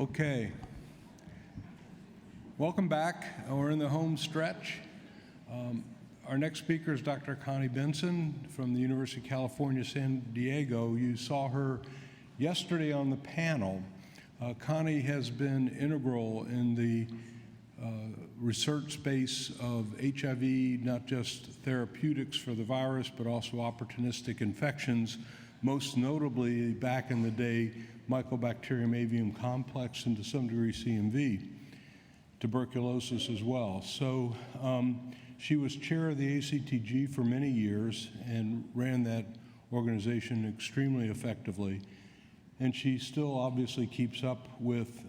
Okay. Welcome back. We're in the home stretch. Our next speaker is Dr. Connie Benson from the University of California, San Diego. You saw her yesterday on the panel. Connie has been integral in the research space of HIV, not just therapeutics for the virus, but also opportunistic infections, most notably back in the day, Mycobacterium avium complex and to some degree CMV, tuberculosis as well. So she was chair of the ACTG for many years and ran that organization extremely effectively. And she still obviously keeps up with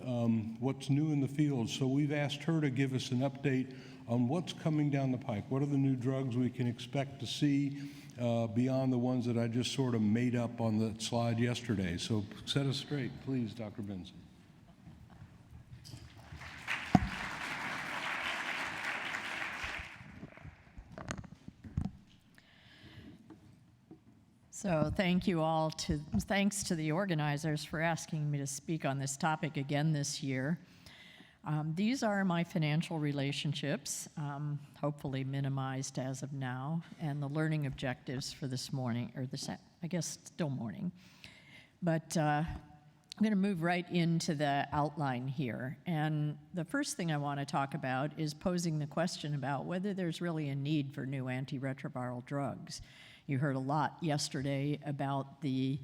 what's new in the field. So we've asked her to give us an update on what's coming down the pike. What are the new drugs we can expect to see beyond the ones that I just sort of made up on the slide yesterday. So set us straight, please, Dr. Benson. So thank you all. Thanks to the organizers for asking me to speak on this topic again this year. These are my financial relationships, hopefully minimized as of now, and the learning objectives for this morning, or this, I guess, still morning. But I'm going to move right into the outline here. And the first thing I want to talk about is posing the question about whether there's really a need for new antiretroviral drugs. You heard a lot yesterday about the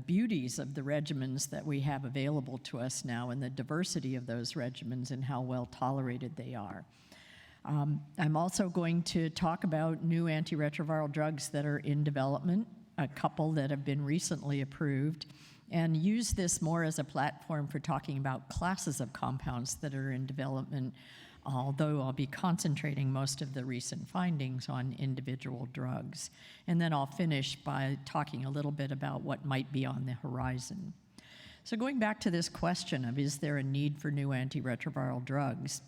beauties of the regimens that we have available to us now and the diversity of those regimens and how well tolerated they are. I'm also going to talk about new antiretroviral drugs that are in development, a couple that have been recently approved, and use this more as a platform for talking about classes of compounds that are in development, although I'll be concentrating most of the recent findings on individual drugs. And then I'll finish by talking a little bit about what might be on the horizon. So going back to this question of is there a need for new antiretroviral drugs,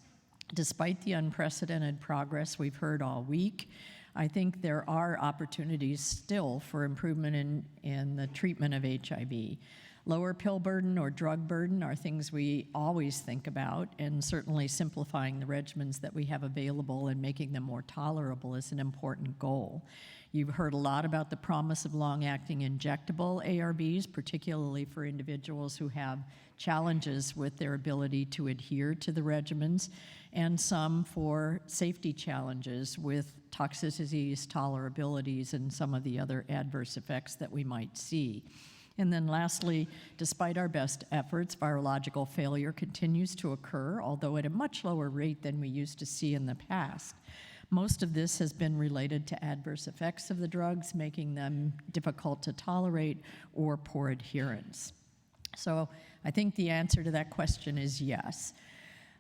despite the unprecedented progress we've heard all week, I think there are opportunities still for improvement in the treatment of HIV. Lower pill burden or drug burden are things we always think about, and certainly simplifying the regimens that we have available and making them more tolerable is an important goal. You've heard a lot about the promise of long-acting injectable ARVs, particularly for individuals who have challenges with their ability to adhere to the regimens, and some for safety challenges with toxicities, tolerabilities, and some of the other adverse effects that we might see. And then lastly, despite our best efforts, virological failure continues to occur, although at a much lower rate than we used to see in the past. Most of this has been related to adverse effects of the drugs, making them difficult to tolerate or poor adherence. So I think the answer to that question is yes.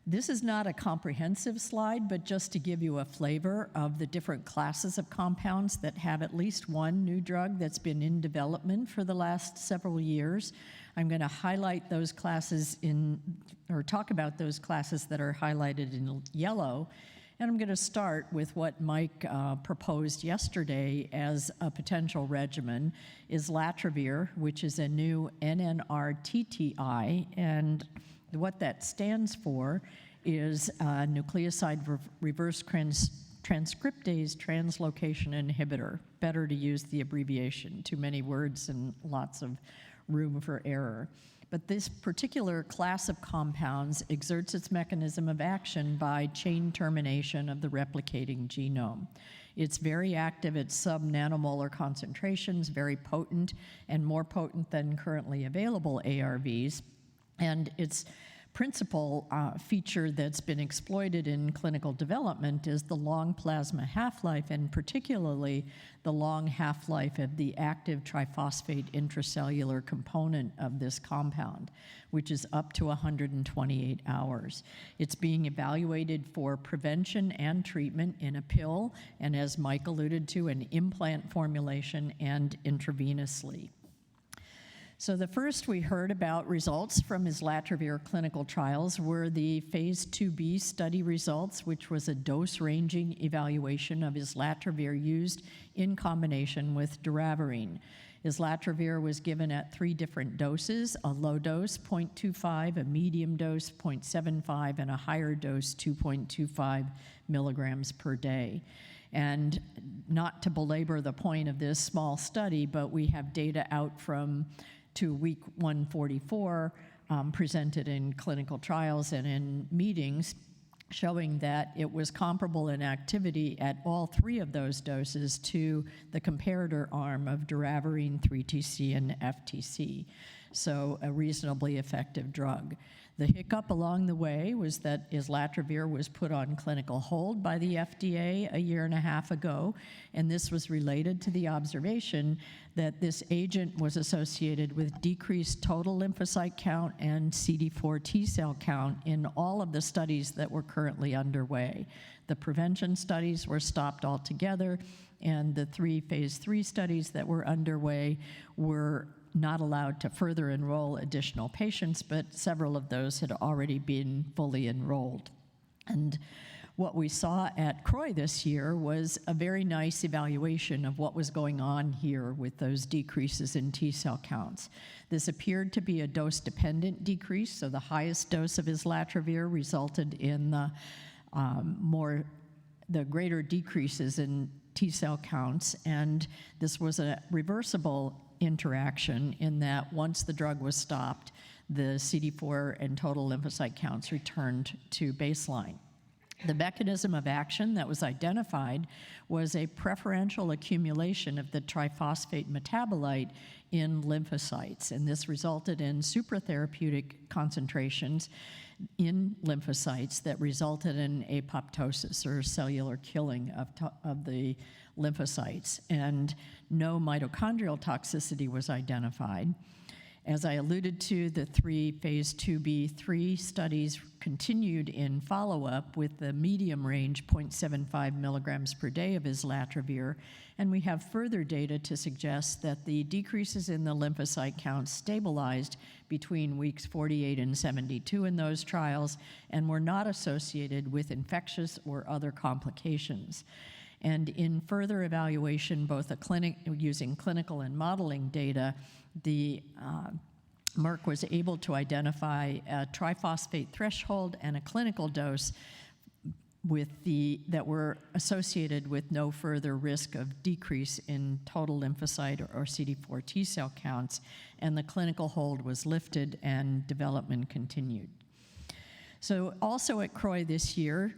This is not a comprehensive slide, but just to give you a flavor of the different classes of compounds that have at least one new drug that's been in development for the last several years. I'm going to highlight those classes or talk about those classes that are highlighted in yellow. And I'm going to start with what Mike proposed yesterday as a potential regimen, islatravir, which is a new NNRTTI, and what that stands for is nucleoside reverse transcriptase translocation inhibitor. Better to use the abbreviation. Too many words and lots of room for error. But this particular class of compounds exerts its mechanism of action by chain termination of the replicating genome. It's very active at sub-nanomolar concentrations, very potent, and more potent than currently available ARVs. And its principal feature that's been exploited in clinical development is the long plasma half-life, and particularly the long half-life of the active triphosphate intracellular component of this compound, which is up to 128 hours. It's being evaluated for prevention and treatment in a pill, and as Mike alluded to, an implant formulation and intravenously. So the first we heard about results from islatravir clinical trials were the phase 2b study results, which was a dose-ranging evaluation of islatravir used in combination with doravirine. Islatravir was given at 3 different doses: a low dose, 0.25, a medium dose, 0.75, and a higher dose, 2.25 milligrams per day. And not to belabor the point of this small study, but we have data out to week 144 presented in clinical trials and in meetings, showing that it was comparable in activity at all 3 of those doses to the comparator arm of doravirine, 3-TC, and FTC. So a reasonably effective drug. The hiccup along the way was that islatravir was put on clinical hold by the FDA a year and a half ago, and this was related to the observation that this agent was associated with decreased total lymphocyte count and CD4 T cell count in all of the studies that were currently underway. The prevention studies were stopped altogether, and the 3 phase 3 studies that were underway were not allowed to further enroll additional patients, but several of those had already been fully enrolled. And what we saw at CROI this year was a very nice evaluation of what was going on here with those decreases in T cell counts. This appeared to be a dose-dependent decrease, so the highest dose of islatravir resulted in the greater decreases in T cell counts, and this was a reversible interaction in that once the drug was stopped, the CD4 and total lymphocyte counts returned to baseline. The mechanism of action that was identified was a preferential accumulation of the triphosphate metabolite in lymphocytes, and this resulted in supratherapeutic concentrations in lymphocytes that resulted in apoptosis, or cellular killing of the lymphocytes, and no mitochondrial toxicity was identified. As I alluded to, the 3 phase 2b/3 studies continued in follow-up with the medium range 0.75 milligrams per day of islatravir, and we have further data to suggest that the decreases in the lymphocyte counts stabilized between weeks 48 and 72 in those trials and were not associated with infectious or other complications. And in further evaluation, both using clinical and modeling data, Merck was able to identify a triphosphate threshold and a clinical dose that were associated with no further risk of decrease in total lymphocyte or CD4 T cell counts, and the clinical hold was lifted and development continued. So also at CROI this year,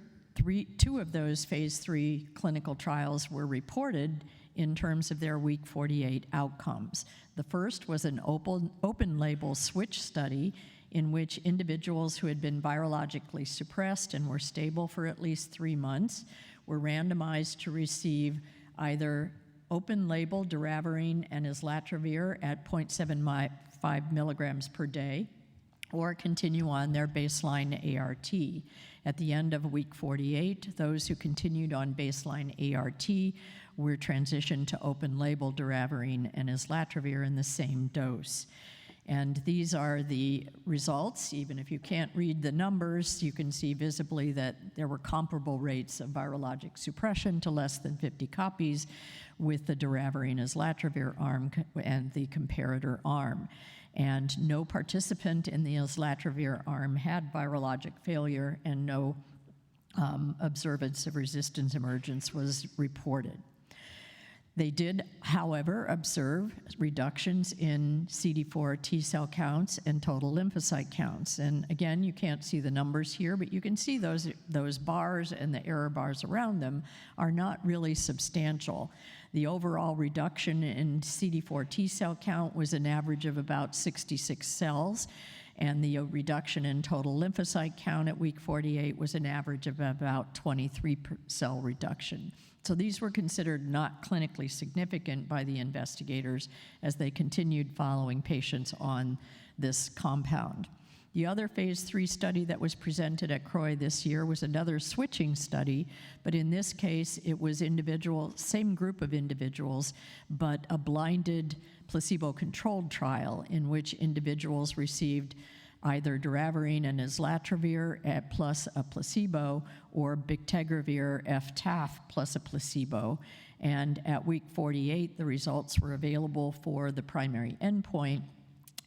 2 of those phase 3 clinical trials were reported in terms of their week 48 outcomes. The first was an open-label switch study in which individuals who had been virologically suppressed and were stable for at least 3 months were randomized to receive either open-label doravirine and islatravir at 0.75 milligrams per day or continue on their baseline ART. At the end of week 48, those who continued on baseline ART were transitioned to open-label doravirine and islatravir in the same dose. And these are the results. Even if you can't read the numbers, you can see visibly that there were comparable rates of virologic suppression to less than 50 copies with the doravirine islatravir arm and the comparator arm. And no participant in the islatravir arm had virologic failure, and no observance of resistance emergence was reported. They did, however, observe reductions in CD4 T cell counts and total lymphocyte counts. And again, you can't see the numbers here, but you can see those bars and the error bars around them are not really substantial. The overall reduction in CD4 T cell count was an average of about 66 cells, and the reduction in total lymphocyte count at week 48 was an average of about 23 cell reduction. So these were considered not clinically significant by the investigators as they continued following patients on this compound. The other phase 3 study that was presented at CROI this year was another switching study, but in this case it was same group of individuals, but a blinded placebo-controlled trial in which individuals received either doravirine and islatravir plus a placebo, or bictegravir F-TAF plus a placebo. And at week 48, the results were available for the primary endpoint.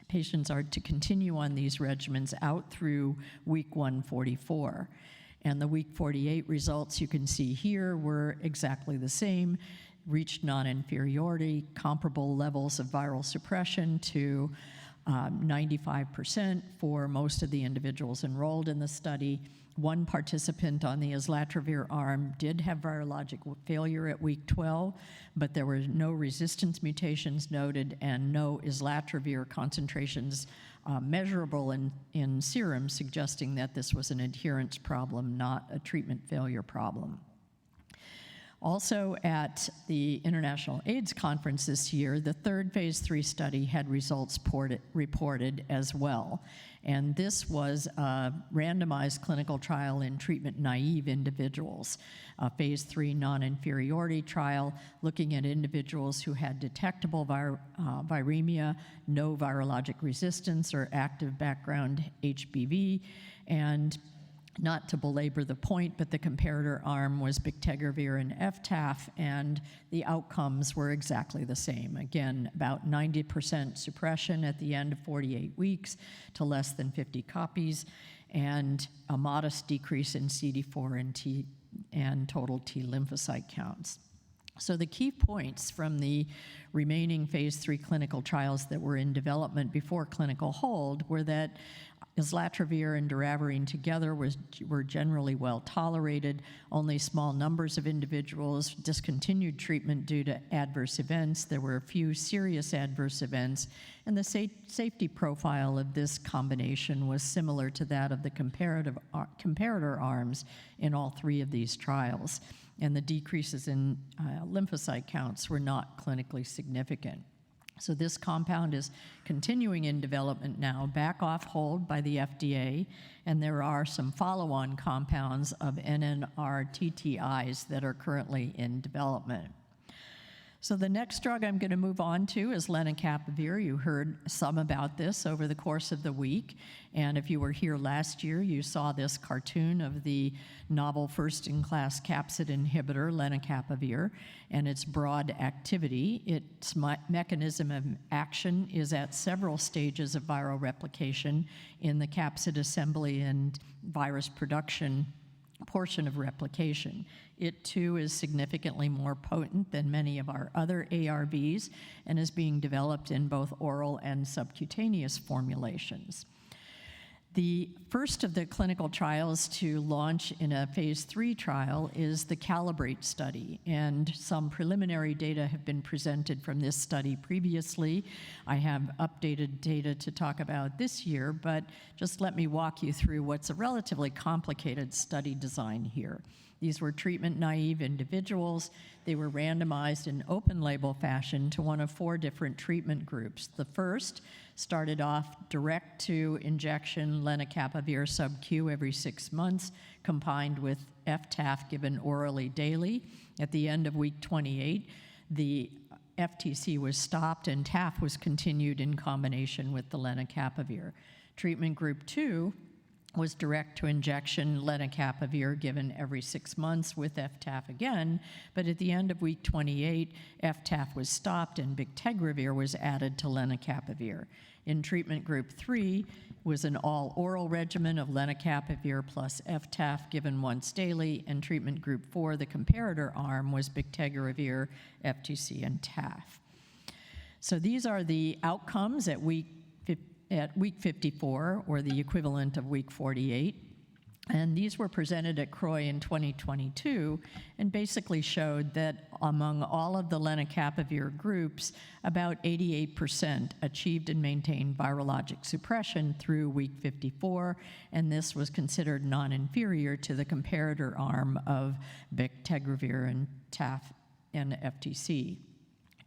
Patients are to continue on these regimens out through week 144. And the week 48 results you can see here were exactly the same, reached non-inferiority, comparable levels of viral suppression to 95% for most of the individuals enrolled in the study. One participant on the islatravir arm did have virologic failure at week 12, but there were no resistance mutations noted and no islatravir concentrations measurable in serum, suggesting that this was an adherence problem, not a treatment failure problem. Also at the International AIDS Conference this year, the third phase 3 study had results reported as well. And this was a randomized clinical trial in treatment-naive individuals, a phase 3 non-inferiority trial looking at individuals who had detectable viremia, no virologic resistance, or active background HBV, and not to belabor the point, but the comparator arm was bictegravir and FTAF, and the outcomes were exactly the same. Again, about 90% suppression at the end of 48 weeks to less than 50 copies, and a modest decrease in CD4 and total T lymphocyte counts. So the key points from the remaining phase 3 clinical trials that were in development before clinical hold were that islatravir and doravirine together were generally well tolerated. Only small numbers of individuals discontinued treatment due to adverse events. There were a few serious adverse events, and the safety profile of this combination was similar to that of the comparator arms in all 3 of these trials. And the decreases in lymphocyte counts were not clinically significant. So this compound is continuing in development now, back off hold by the FDA, and there are some follow-on compounds of NNRTTIs that are currently in development. So the next drug I'm going to move on to is lenacapavir. You heard some about this over the course of the week, and if you were here last year, you saw this cartoon of the novel first-in-class capsid inhibitor, lenacapavir, and its broad activity. Its mechanism of action is at several stages of viral replication in the capsid assembly and virus production portion of replication. It too is significantly more potent than many of our other ARVs and is being developed in both oral and subcutaneous formulations. The first of the clinical trials to launch in a phase 3 trial is the Calibrate study, and some preliminary data have been presented from this study previously. I have updated data to talk about this year, but just let me walk you through what's a relatively complicated study design here. These were treatment-naive individuals. They were randomized in open-label fashion to one of 4 different treatment groups. The first started off direct-to-injection lenacapavir sub-Q every 6 months, combined with FTAF given orally daily. At the end of week 28, the FTC was stopped and TAF was continued in combination with the lenacapavir. Treatment group 2 was direct-to-injection lenacapavir given every 6 months with FTAF again, but at the end of week 28, FTAF was stopped and bictegravir was added to lenacapavir. In treatment group 3 was an all-oral regimen of lenacapavir plus FTAF given once daily, and treatment group 4, the comparator arm, was bictegravir, FTC, and TAF. So these are the outcomes at week 54, or the equivalent of week 48. And these were presented at CROI in 2022 and basically showed that among all of the lenacapavir groups, about 88% achieved and maintained virologic suppression through week 54, and this was considered non-inferior to the comparator arm of bictegravir and TAF and FTC.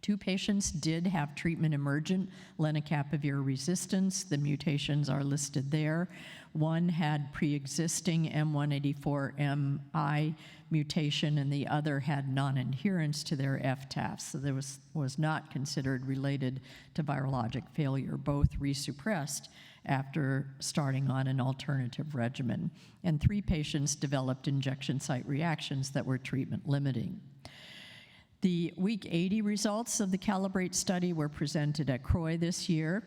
2 patients did have treatment-emergent lenacapavir resistance. The mutations are listed there. One had pre-existing M184MI mutation, and the other had non-adherence to their FTAF, so there was not considered related to virologic failure. Both resuppressed after starting on an alternative regimen. And 3 patients developed injection site reactions that were treatment-limiting. The week 80 results of the Calibrate study were presented at CROI this year,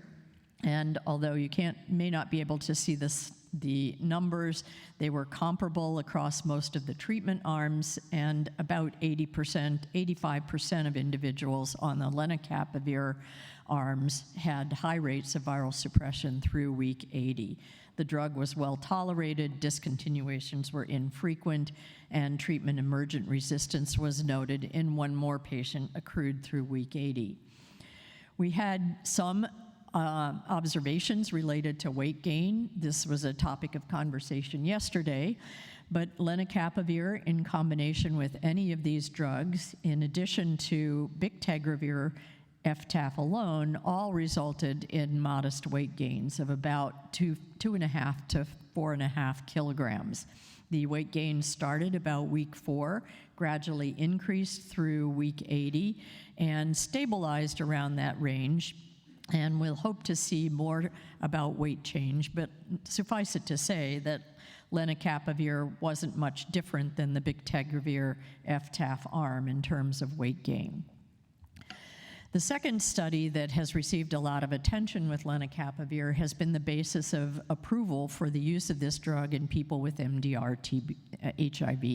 and although you may not be able to see the numbers, they were comparable across most of the treatment arms, and about 85% of individuals on the lenacapavir arms had high rates of viral suppression through week 80. The drug was well tolerated, discontinuations were infrequent, and treatment emergent resistance was noted in one more patient accrued through week 80. We had some observations related to weight gain. This was a topic of conversation yesterday, but lenacapavir in combination with any of these drugs, in addition to bictegravir, FTAF alone, all resulted in modest weight gains of about 2.5 to 4.5 kilograms. The weight gain started about week 4, gradually increased through week 80, and stabilized around that range. And we'll hope to see more about weight change, but suffice it to say that lenacapavir wasn't much different than the bictegravir FTAF arm in terms of weight gain. The second study that has received a lot of attention with lenacapavir has been the basis of approval for the use of this drug in people with MDR-HIV.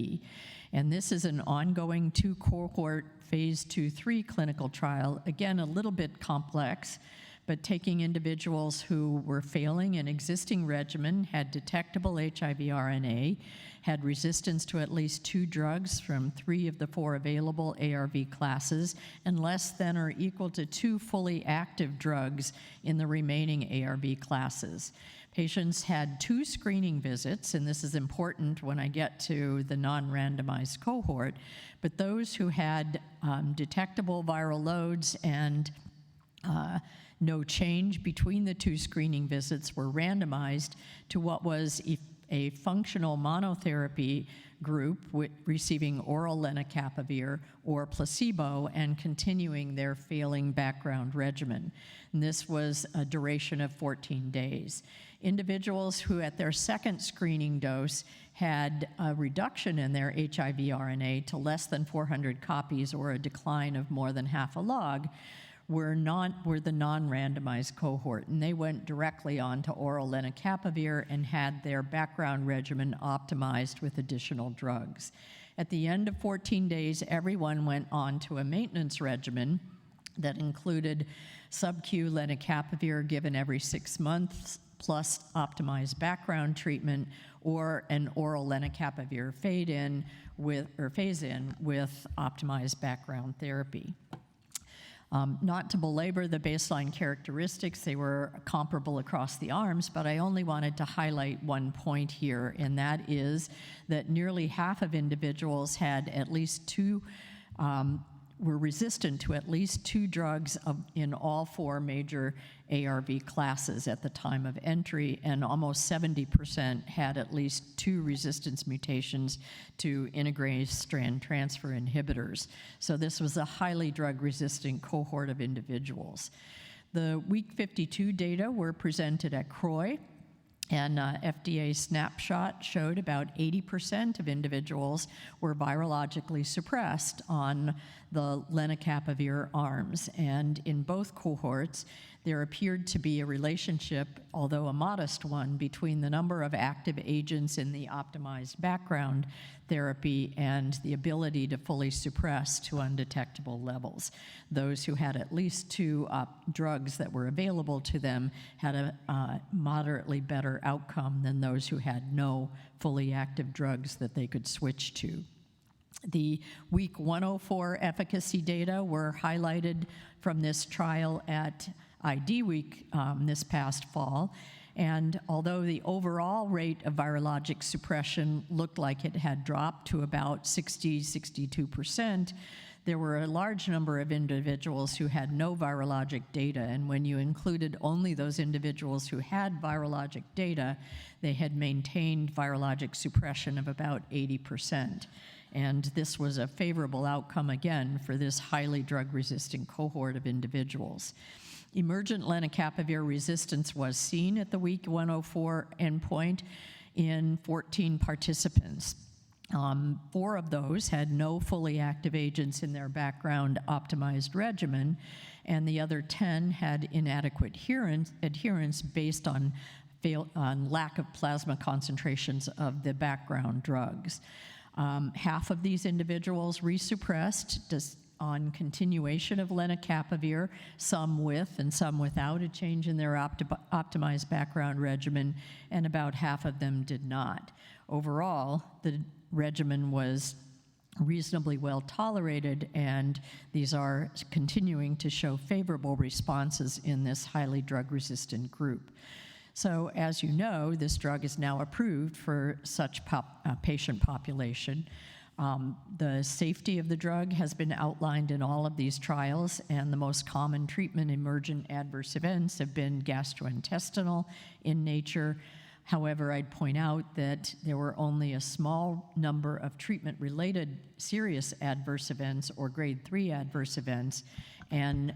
And this is an ongoing 2-cohort phase 2-3 clinical trial, again, a little bit complex, but taking individuals who were failing an existing regimen, had detectable HIV RNA, had resistance to at least 2 drugs from 3 of the 4 available ARV classes, and less than or equal to 2 fully active drugs in the remaining ARV classes. Patients had 2 screening visits, and this is important when I get to the non-randomized cohort, but those who had detectable viral loads and no change between the 2 screening visits were randomized to what was a functional monotherapy group receiving oral lenacapavir or placebo and continuing their failing background regimen. And this was a duration of 14 days. Individuals who at their second screening dose had a reduction in their HIV RNA to less than 400 copies or a decline of more than half a log were the non-randomized cohort, and they went directly on to oral lenacapavir and had their background regimen optimized with additional drugs. At the end of 14 days, everyone went on to a maintenance regimen that included sub-Q lenacapavir given every 6 months, plus optimized background treatment, or an oral lenacapavir phase-in with optimized background therapy. Not to belabor the baseline characteristics, they were comparable across the arms, but I only wanted to highlight one point here, and that is that nearly half of individuals had at least 2 were resistant to at least 2 drugs in all 4 major ARV classes at the time of entry, and almost 70% had at least 2 resistance mutations to integrase strand transfer inhibitors. So this was a highly drug-resistant cohort of individuals. The week 52 data were presented at CROI, and FDA snapshot showed about 80% of individuals were virologically suppressed on the lenacapavir arms. And in both cohorts, there appeared to be a relationship, although a modest one, between the number of active agents in the optimized background therapy and the ability to fully suppress to undetectable levels. Those who had at least 2 drugs that were available to them had a moderately better outcome than those who had no fully active drugs that they could switch to. The week 104 efficacy data were highlighted from this trial at ID Week this past fall. And although the overall rate of virologic suppression looked like it had dropped to about 62%, there were a large number of individuals who had no virologic data. And when you included only those individuals who had virologic data, they had maintained virologic suppression of about 80%. And this was a favorable outcome, again, for this highly drug-resistant cohort of individuals. Emergent lenacapavir resistance was seen at the week 104 endpoint in 14 participants. 4 of those had no fully active agents in their background optimized regimen, and the other 10 had inadequate adherence based on lack of plasma concentrations of the background drugs. Half of these individuals resuppressed on continuation of lenacapavir, some with and some without a change in their optimized background regimen, and about half of them did not. Overall, the regimen was reasonably well tolerated, and these are continuing to show favorable responses in this highly drug-resistant group. So, as you know, this drug is now approved for such patient population. The safety of the drug has been outlined in all of these trials, and the most common treatment-emergent adverse events have been gastrointestinal in nature. However, I'd point out that there were only a small number of treatment-related serious adverse events or grade 3 adverse events, and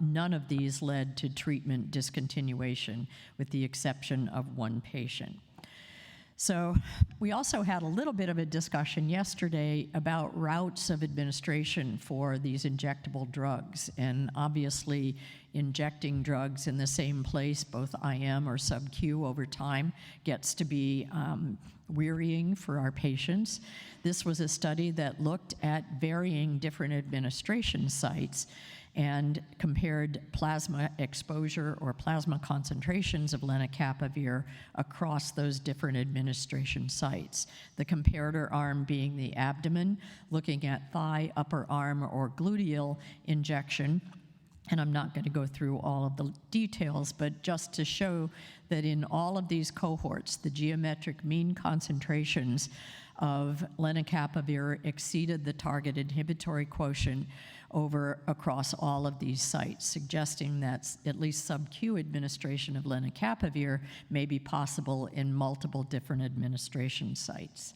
none of these led to treatment discontinuation, with the exception of 1 patient. So we also had a little bit of a discussion yesterday about routes of administration for these injectable drugs. And obviously, injecting drugs in the same place, both IM or sub-Q over time, gets to be wearying for our patients. This was a study that looked at varying different administration sites and compared plasma exposure or plasma concentrations of lenacapavir across those different administration sites. The comparator arm being the abdomen, looking at thigh, upper arm, or gluteal injection. And I'm not going to go through all of the details, but just to show that in all of these cohorts, the geometric mean concentrations of lenacapavir exceeded the target inhibitory quotient across all of these sites, suggesting that at least sub-Q administration of lenacapavir may be possible in multiple different administration sites.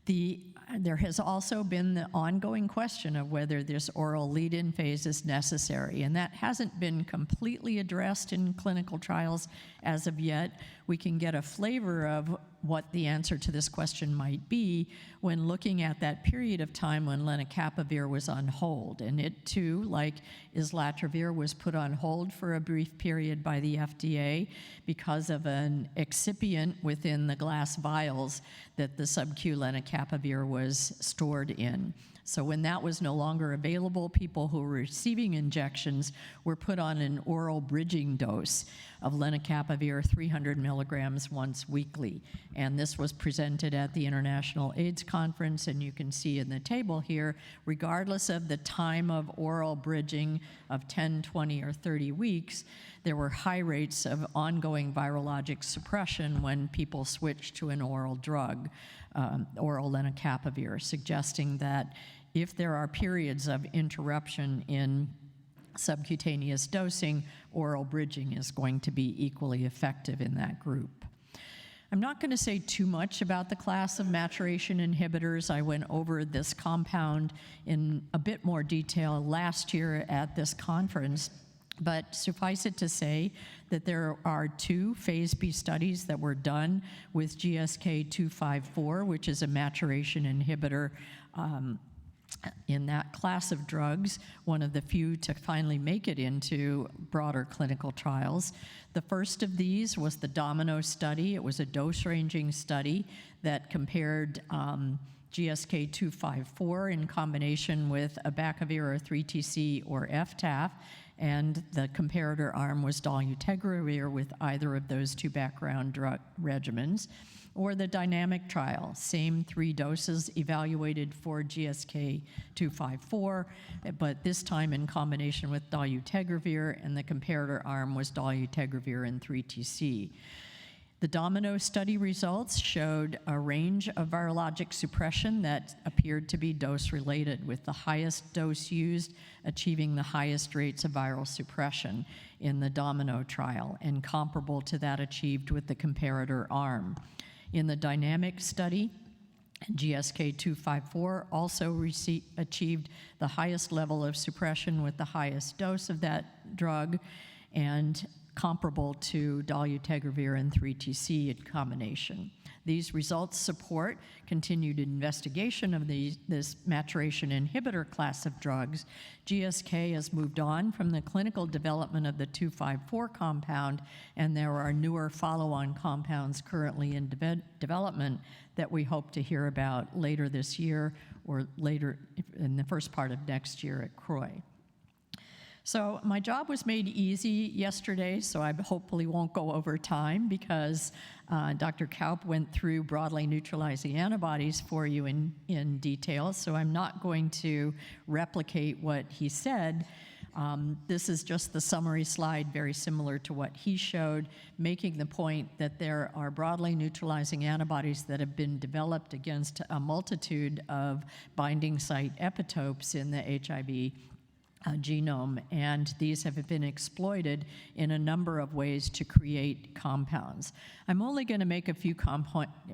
There has also been the ongoing question of whether this oral lead-in phase is necessary, and that hasn't been completely addressed in clinical trials as of yet. We can get a flavor of what the answer to this question might be when looking at that period of time when lenacapavir was on hold. And it too, like islatravir, was put on hold for a brief period by the FDA because of an excipient within the glass vials that the sub-Q lenacapavir was stored in. So when that was no longer available, people who were receiving injections were put on an oral bridging dose of lenacapavir 300 milligrams once weekly. And this was presented at the International AIDS Conference, and you can see in the table here, regardless of the time of oral bridging of 10, 20, or 30 weeks, there were high rates of ongoing virologic suppression when people switched to an oral drug, oral lenacapavir, suggesting that if there are periods of interruption in subcutaneous dosing, oral bridging is going to be equally effective in that group. I'm not going to say too much about the class of maturation inhibitors. I went over this compound in a bit more detail last year at this conference. But suffice it to say that there are 2 phase B studies that were done with GSK254, which is a maturation inhibitor in that class of drugs, one of the few to finally make it into broader clinical trials. The first of these was the Domino study. It was a dose-ranging study that compared GSK254 in combination with abacavir or 3TC or FTAF, and the comparator arm was dolutegravir with either of those 2 background drug regimens. Or the dynamic trial, same 3 doses evaluated for GSK254, but this time in combination with dolutegravir, and the comparator arm was dolutegravir and 3TC. The Domino study results showed a range of virologic suppression that appeared to be dose-related, with the highest dose used achieving the highest rates of viral suppression in the Domino trial, and comparable to that achieved with the comparator arm. In the dynamic study, GSK254 also achieved the highest level of suppression with the highest dose of that drug, and comparable to dolutegravir and 3TC in combination. These results support continued investigation of this maturation inhibitor class of drugs. GSK has moved on from the clinical development of the 254 compound, and there are newer follow-on compounds currently in development that we hope to hear about later this year or later in the first part of next year at CROI. So my job was made easy yesterday, so I hopefully won't go over time because Dr. Kaup went through broadly neutralizing antibodies for you in detail, so I'm not going to replicate what he said. This is just the summary slide, very similar to what he showed, making the point that there are broadly neutralizing antibodies that have been developed against a multitude of binding site epitopes in the HIV genome, and these have been exploited in a number of ways to create compounds. I'm only going to make a few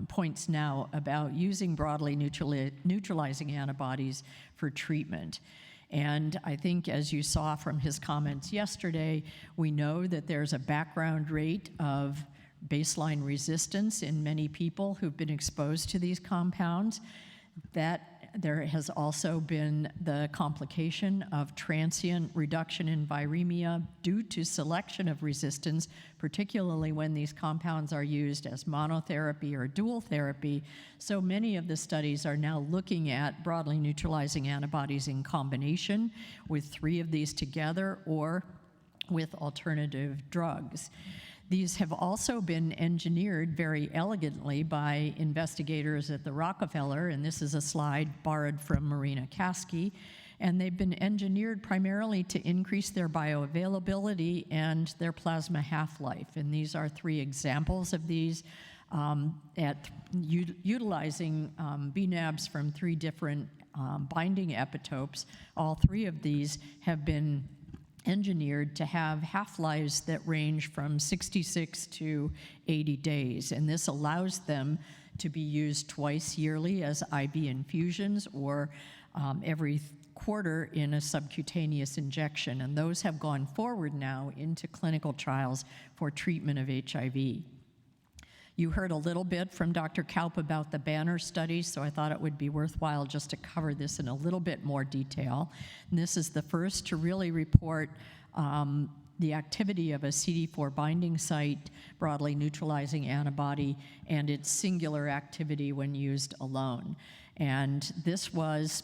points now about using broadly neutralizing antibodies for treatment. And I think, as you saw from his comments yesterday, we know that there's a background rate of baseline resistance in many people who've been exposed to these compounds. That there has also been the complication of transient reduction in viremia due to selection of resistance, particularly when these compounds are used as monotherapy or dual therapy. So many of the studies are now looking at broadly neutralizing antibodies in combination with 3 of these together or with alternative drugs. These have also been engineered very elegantly by investigators at the Rockefeller, and this is a slide borrowed from Marina Kasky, and they've been engineered primarily to increase their bioavailability and their plasma half-life. And these are 3 examples of these utilizing bNAbs from 3 different binding epitopes. All 3 of these have been engineered to have half-lives that range from 66 to 80 days, and this allows them to be used twice yearly as IV infusions or every quarter in a subcutaneous injection, and those have gone forward now into clinical trials for treatment of HIV. You heard a little bit from Dr. Kaup about the Banner study, so I thought it would be worthwhile just to cover this in a little bit more detail. And this is the first to really report the activity of a CD4 binding site, broadly neutralizing antibody, and its singular activity when used alone. And this was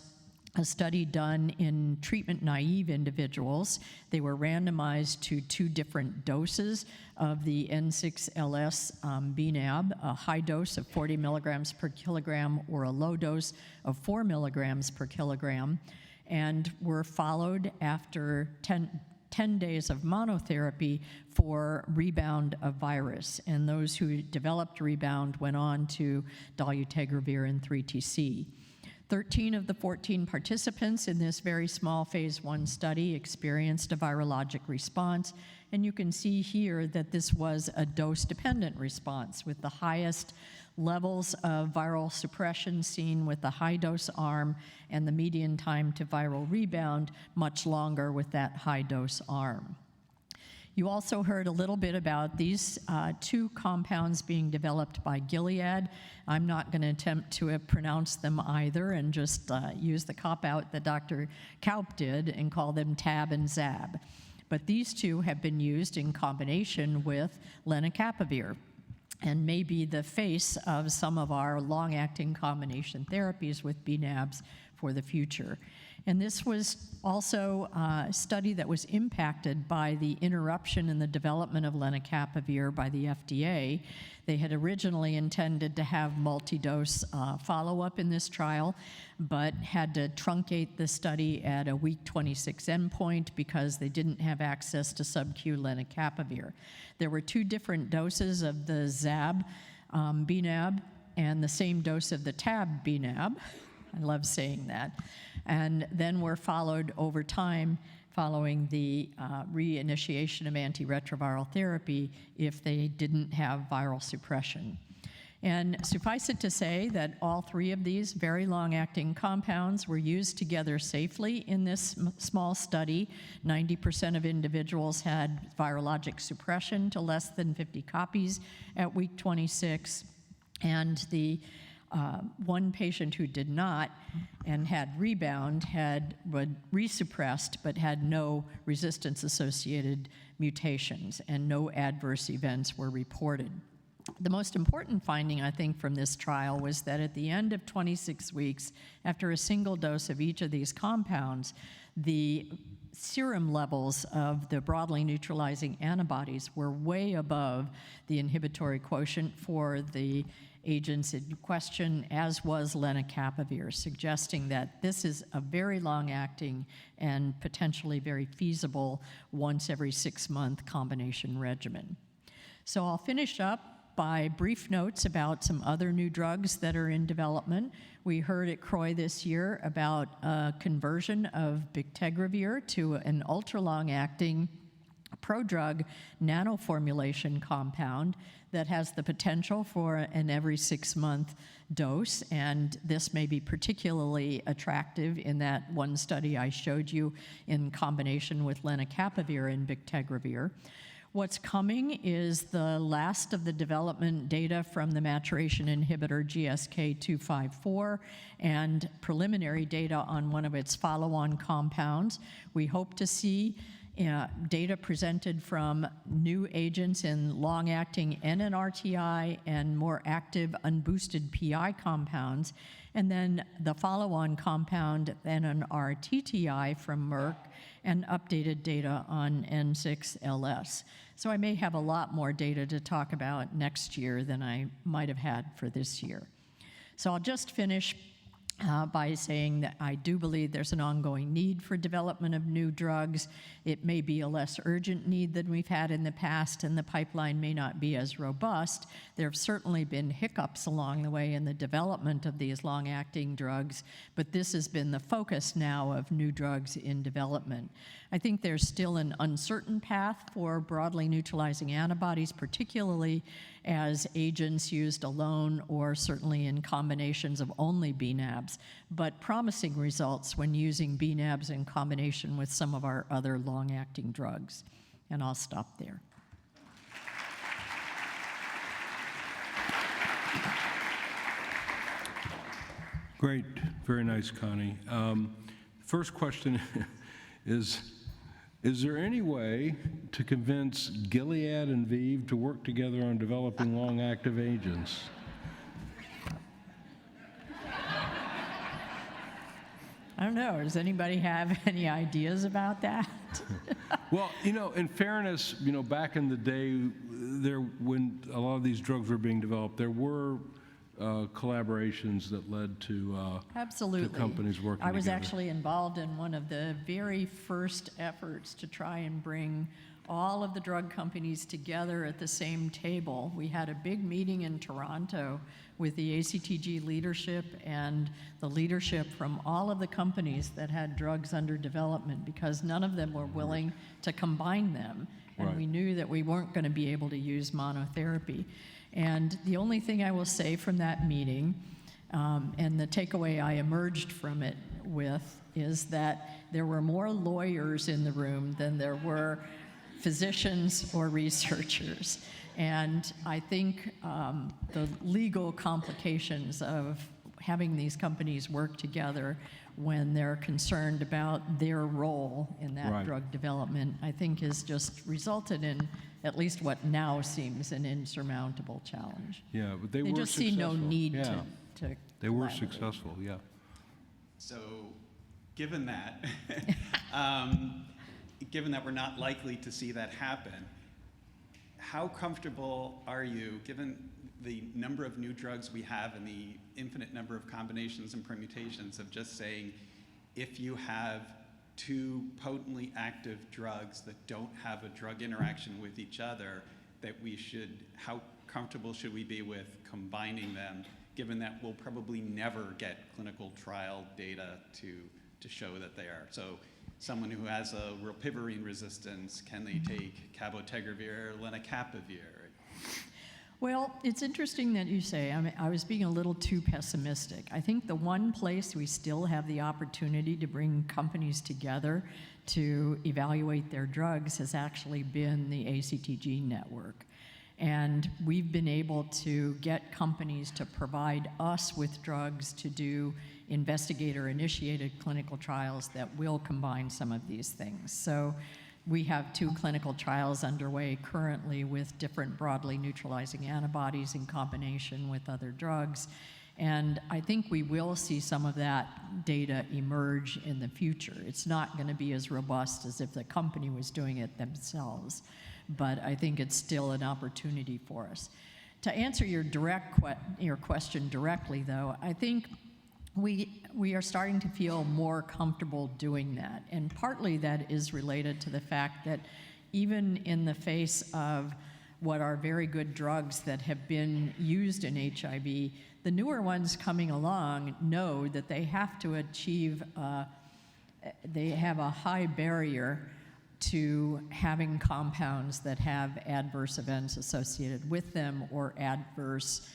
a study done in treatment-naive individuals. They were randomized to 2 different doses of the N6LS bNAb, a high dose of 40 milligrams per kilogram or a low dose of 4 milligrams per kilogram, and were followed after 10 days of monotherapy for rebound of virus. And those who developed rebound went on to dolutegravir and 3-TC. 13 of the 14 participants in this very small phase 1 study experienced a virologic response, and you can see here that this was a dose-dependent response, with the highest levels of viral suppression seen with the high-dose arm and the median time to viral rebound much longer with that high-dose arm. You also heard a little bit about these 2 compounds being developed by Gilead. I'm not going to attempt to pronounce them either and just use the cop-out that Dr. Kaup did and call them TAB and ZAB. But these 2 have been used in combination with lenacapavir and may be the face of some of our long-acting combination therapies with bNAbs for the future. And this was also a study that was impacted by the interruption in the development of lenacapavir by the FDA. They had originally intended to have multi-dose follow-up in this trial, but had to truncate the study at a week 26 endpoint because they didn't have access to sub-Q lenacapavir. There were 2 different doses of the ZAB bNAb and the same dose of the TAB bNAb. I love saying that. And then were followed over time following the reinitiation of antiretroviral therapy if they didn't have viral suppression. And suffice it to say that all 3 of these very long-acting compounds were used together safely in this small study. 90% of individuals had virologic suppression to less than 50 copies at week 26. And the one patient who did not and had rebound had resuppressed but had no resistance-associated mutations, and no adverse events were reported. The most important finding, I think, from this trial was that at the end of 26 weeks, after a single dose of each of these compounds, the serum levels of the broadly neutralizing antibodies were way above the inhibitory quotient for the agents in question, as was lenacapavir, suggesting that this is a very long-acting and potentially very feasible once every 6-month combination regimen. So I'll finish up by brief notes about some other new drugs that are in development. We heard at CROI this year about a conversion of bictegravir to an ultra-long-acting prodrug nanoformulation compound that has the potential for an every 6-month dose, and this may be particularly attractive in that one study I showed you in combination with lenacapavir and bictegravir. What's coming is the last of the development data from the maturation inhibitor GSK254 and preliminary data on one of its follow-on compounds. We hope to see data presented from new agents in long-acting NNRTI and more active unboosted PI compounds, and then the follow-on compound NNRTTI from Merck, and updated data on N6LS. So I may have a lot more data to talk about next year than I might have had for this year. So I'll just finish by saying that I do believe there's an ongoing need for development of new drugs. It may be a less urgent need than we've had in the past, and the pipeline may not be as robust. There have certainly been hiccups along the way in the development of these long-acting drugs, but this has been the focus now of new drugs in development. I think there's still an uncertain path for broadly neutralizing antibodies, particularly as agents used alone or certainly in combinations of only bNAbs, but promising results when using bNAbs in combination with some of our other long-acting drugs. And I'll stop there. Great, very nice, Connie. First question is there any way to convince Gilead and ViiV to work together on developing long-active agents? I don't know. Does anybody have any ideas about that? Well, in fairness, back in the day, when a lot of these drugs were being developed, there were collaborations that led to Absolutely. to companies working together. I was actually involved in one of the very first efforts to try and bring all of the drug companies together at the same table. We had a big meeting in Toronto with the ACTG leadership and the leadership from all of the companies that had drugs under development, because none of them were willing to combine them. And Right. we knew that we weren't going to be able to use monotherapy. And the only thing I will say from that meeting, and the takeaway I emerged from it with, is that there were more lawyers in the room than there were physicians or researchers. And I think the legal complications of having these companies work together when they're concerned about their role in that Right. drug development, I think has just resulted in at least what now seems an insurmountable challenge. Yeah, but they They were just successful. see no need Yeah. to They were collaborate. successful, yeah. So, given that, given that we're not likely to see that happen, how comfortable are you, given the number of new drugs we have and the infinite number of combinations and permutations, of just saying, if you have two potently active drugs that don't have a drug interaction with each other, that we should, how comfortable should we be with combining them, given that we'll probably never get clinical trial data to show that they are? So someone who has a rilpivirine resistance, can they take cabotegravir or lenacapavir? Well, it's interesting that you say, I was being a little too pessimistic. I think the one place we still have the opportunity to bring companies together to evaluate their drugs has actually been the ACTG network. And we've been able to get companies to provide us with drugs to do investigator-initiated clinical trials that will combine some of these things. So we have 2 clinical trials underway currently with different broadly neutralizing antibodies in combination with other drugs. And I think we will see some of that data emerge in the future. It's not going to be as robust as if the company was doing it themselves, but I think it's still an opportunity for us. To answer your question directly, though, I think we are starting to feel more comfortable doing that. And partly that is related to the fact that even in the face of what are very good drugs that have been used in HIV, the newer ones coming along know that they have to achieve, they have a high barrier to having compounds that have adverse events associated with them or adverse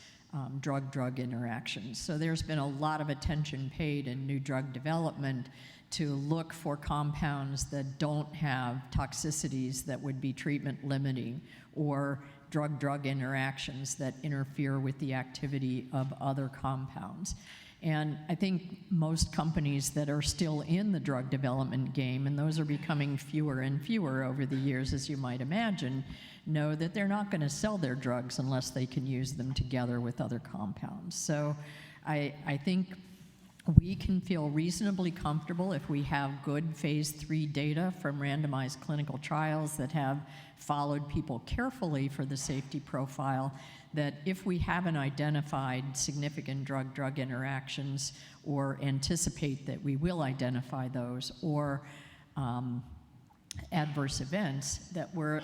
drug-drug interactions. So there's been a lot of attention paid in new drug development to look for compounds that don't have toxicities that would be treatment limiting or drug-drug interactions that interfere with the activity of other compounds. And I think most companies that are still in the drug development game, and those are becoming fewer and fewer over the years, as you might imagine, know that they're not going to sell their drugs unless they can use them together with other compounds. So I think we can feel reasonably comfortable if we have good phase 3 data from randomized clinical trials that have followed people carefully for the safety profile, that if we haven't identified significant drug-drug interactions or anticipate that we will identify those or adverse events, that we're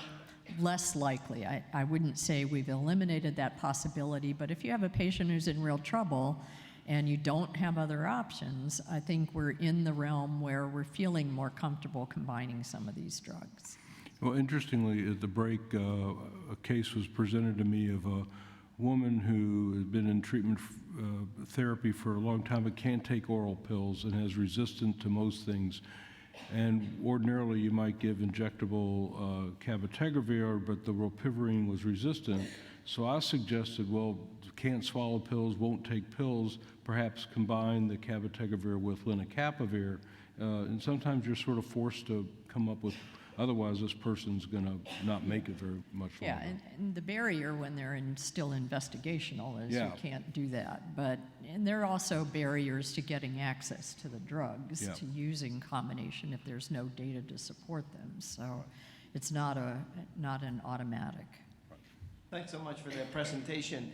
less likely. I wouldn't say we've eliminated that possibility, but if you have a patient who's in real trouble and you don't have other options, I think we're in the realm where we're feeling more comfortable combining some of these drugs. Well, interestingly, at the break, a case was presented to me of a woman who has been in treatment therapy for a long time but can't take oral pills and has resistance to most things. And ordinarily, you might give injectable cabotegravir, but the ropivirine was resistant. So I suggested, well, can't swallow pills, won't take pills, perhaps combine the cabotegravir with lenacapavir. And sometimes you're sort of forced to come up with, otherwise this person's going to not make it very much longer. Yeah, and the barrier when they're still investigational is you can't do that. And there are also barriers to getting access to the drugs, to using combination if there's no data to support them. So it's not an automatic. Thanks so much for that presentation.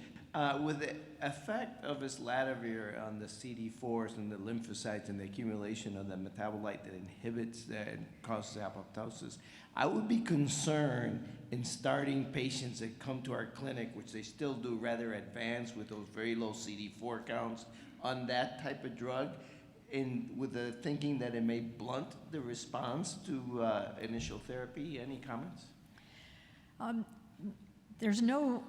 With the effect of islatravir on the CD4s and the lymphocytes and the accumulation of the metabolite that inhibits and causes apoptosis, I would be concerned in starting patients that come to our clinic, which they still do rather advanced with those very low CD4 counts, on that type of drug, with the thinking that it may blunt the response to initial therapy. Any comments? There's no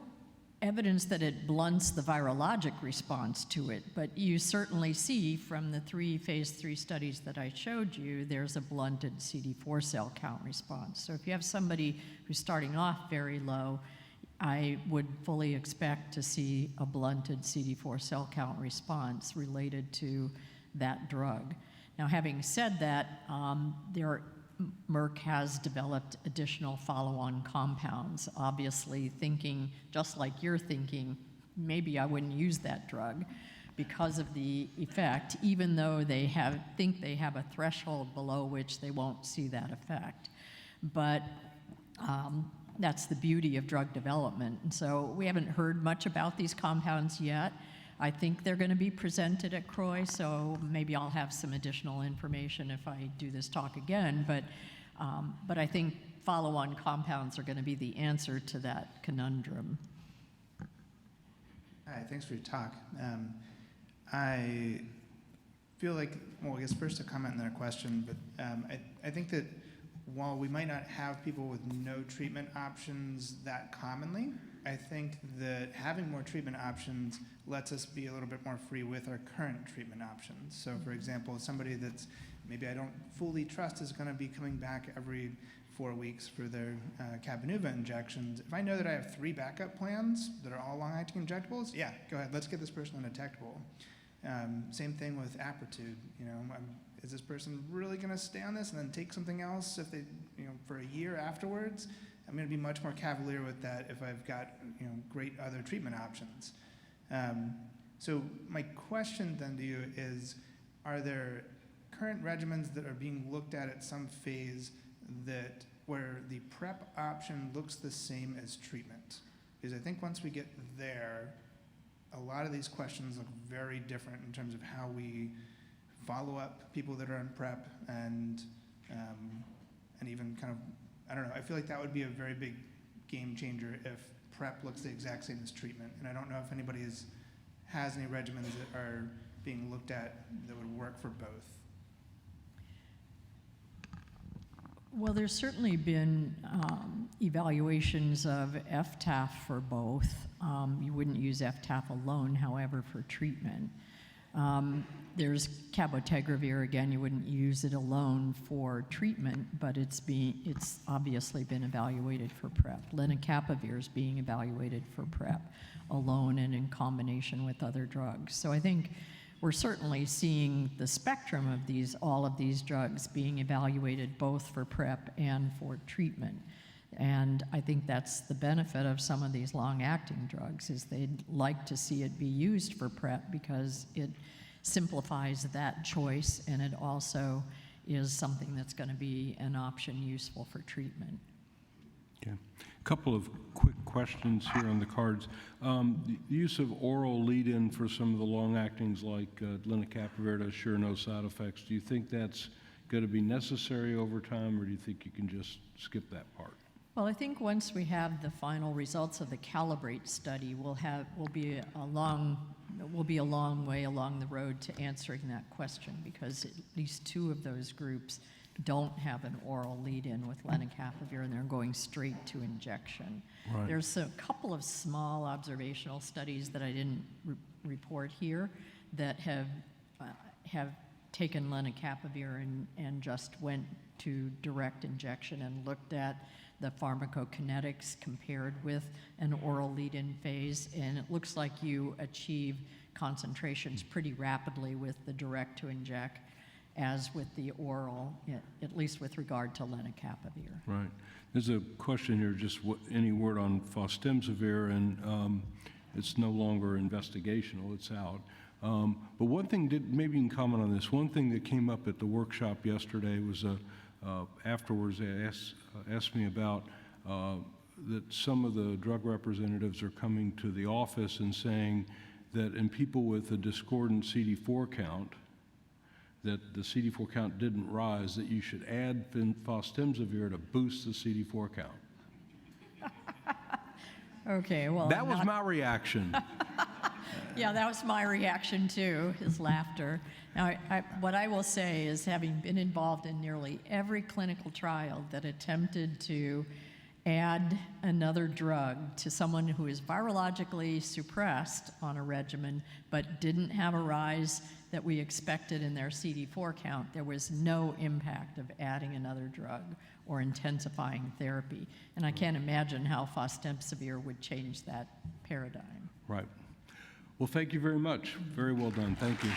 evidence that it blunts the virologic response to it, but you certainly see from the 3 phase 3 studies that I showed you, there's a blunted CD4 cell count response. So if you have somebody who's starting off very low, I would fully expect to see a blunted CD4 cell count response related to that drug. Now, having said that, Merck has developed additional follow-on compounds, obviously thinking, just like you're thinking, maybe I wouldn't use that drug because of the effect, even though they think they have a threshold below which they won't see that effect. But that's the beauty of drug development. And so we haven't heard much about these compounds yet. I think they're going to be presented at CROI, so maybe I'll have some additional information if I do this talk again. But I think follow-on compounds are going to be the answer to that conundrum. Hi, thanks for your talk. I feel like, well, I guess first a comment and then a question, but I think that while we might not have people with no treatment options that commonly, I think that having more treatment options lets us be a little bit more free with our current treatment options. So for example, somebody that's maybe I don't fully trust is going to be coming back every 4 weeks for their Cabenuva injections, if I know that I have 3 backup plans that are all long-acting injectables, yeah, go ahead, let's get this person undetectable. Same thing with Apretude. Is this person really going to stay on this and then take something else if they, for a year afterwards? I'm going to be much more cavalier with that if I've got, great other treatment options. So my question then to you is, are there current regimens that are being looked at some phase where the PrEP option looks the same as treatment? Because I think once we get there, a lot of these questions look very different in terms of how we follow up people that are on PrEP and even kind of, I don't know, I feel like that would be a very big game changer if PrEP looks the exact same as treatment. And I don't know if anybody has any regimens that are being looked at that would work for both. Well, there's certainly been evaluations of FTAF for both. You wouldn't use FTAF alone, however, for treatment. There's cabotegravir, again, you wouldn't use it alone for treatment, but it's obviously been evaluated for PrEP. Lenacapavir is being evaluated for PrEP alone and in combination with other drugs. So I think we're certainly seeing the spectrum of all of these drugs being evaluated both for PrEP and for treatment. And I think that's the benefit of some of these long-acting drugs, is they'd like to see it be used for PrEP because it simplifies that choice, and it also is something that's going to be an option useful for treatment. Okay. A couple of quick questions here on the cards. The use of oral lead-in for some of the long-actings like lenacapavir to assure no side effects, do you think that's going to be necessary over time, or do you think you can just skip that part? Well, I think once we have the final results of the Calibrate study, we'll be a long way along the road to answering that question, because at least 2 of those groups don't have an oral lead-in with lenacapavir, and they're going straight to injection. Right. There's a couple of small observational studies that I didn't report here that have taken lenacapavir and just went to direct injection and looked at the pharmacokinetics compared with an oral lead-in phase, and it looks like you achieve concentrations pretty rapidly with the direct to inject as with the oral, at least with regard to lenacapavir. Right. There's a question here, just any word on fostemsavir, and it's no longer investigational, it's out. But one thing, maybe you can comment on this, one thing that came up at the workshop yesterday was afterwards they asked me about that some of the drug representatives are coming to the office and saying that in people with a discordant CD4 count, that the CD4 count didn't rise, that you should add fostemsavir to boost the CD4 count. Okay, well. That was my reaction. Yeah, that was my reaction too, his laughter. Now, what I will say is, having been involved in nearly every clinical trial that attempted to add another drug to someone who is virologically suppressed on a regimen but didn't have a rise that we expected in their CD4 count, there was no impact of adding another drug or intensifying therapy. And I can't imagine how fostemsavir would change that paradigm. Right. Well, thank you very much. Very well done. Thank you.